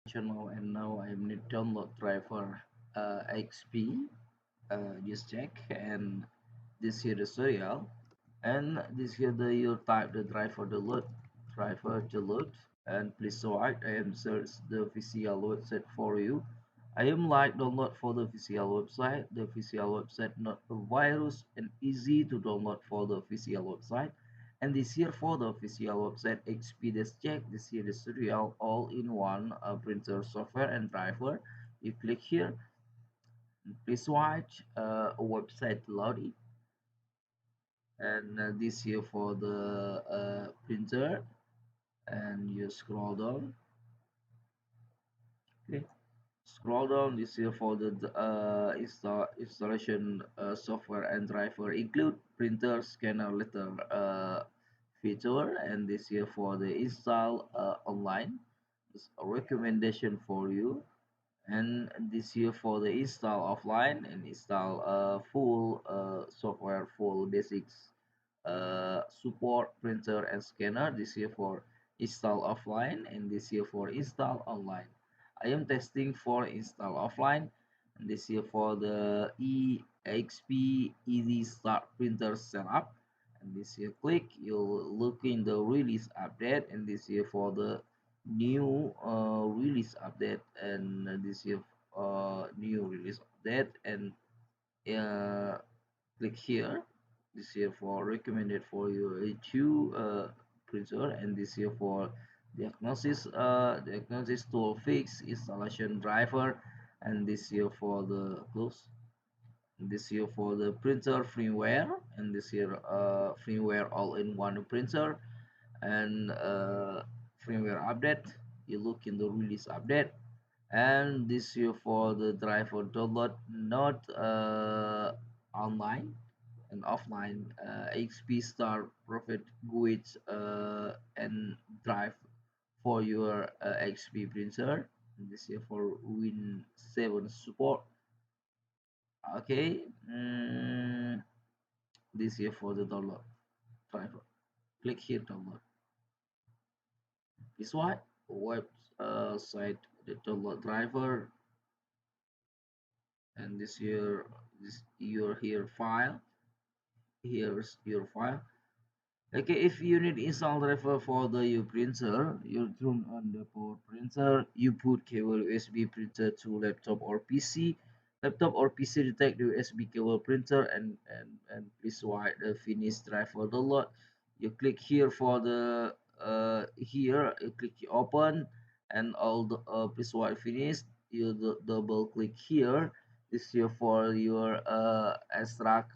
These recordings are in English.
channel, and now I need download driver XP. Just check, and this here the serial, and this here the you type the driver download, and please wait. I am search the official website for you. I am like download for the official website. The official website not a virus and easy to download for the official website. And this here for the official website XP DeskJet. This here the serial all in one printer software and driver. You click here. Please watch a website loading, and this here for the printer, and you scroll down. Okay, scroll down. This here for the installation software and driver include printer scanner letter feature, and this here for the install online. It's a recommendation for you, and this here for the install offline and install full software, full basics support printer and scanner. This here for install offline, and this here for install online. I am testing for install offline, and this here for the EXP easy start printer setup, and this here click, you'll look in the release update, and this here for the new release update, and this here new release update, and uh, click here. This here for recommended for your H2 printer, and this here for diagnosis tool fix installation driver, and this here for the close. This here for the printer firmware, and this here firmware all-in-one printer, and firmware update. You look in the release update, and this here for the driver download, not online and offline. XP Star Profit Guides and drive for your XP printer. This here for Win 7 support. Okay, this here for the download driver. Click here download. This what website the download driver, and this your here file. Here's your file. Okay, if you need install driver for the your printer, you turn on the power printer. You put cable USB printer to laptop or PC. Laptop or PC detect the USB cable printer, and please write the finish driver download. You click here for the here. You click open, and all the please write finish. You double click here. This here for your extract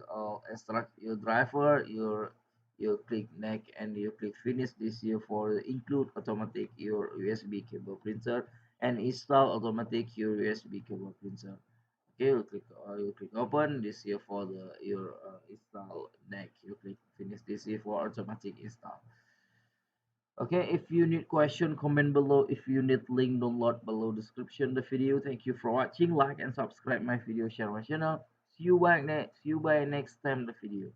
your driver. You click next, and you click finish. This here for include automatic your USB cable printer, and install automatic your USB cable printer. Okay, you click open. This here for the your install next. You click finish. This here for automatic install. Okay, if you need question, comment below. If you need link, download below description the video. Thank you for watching. Like and subscribe my video, share my channel. See you back next. See you by next time the video.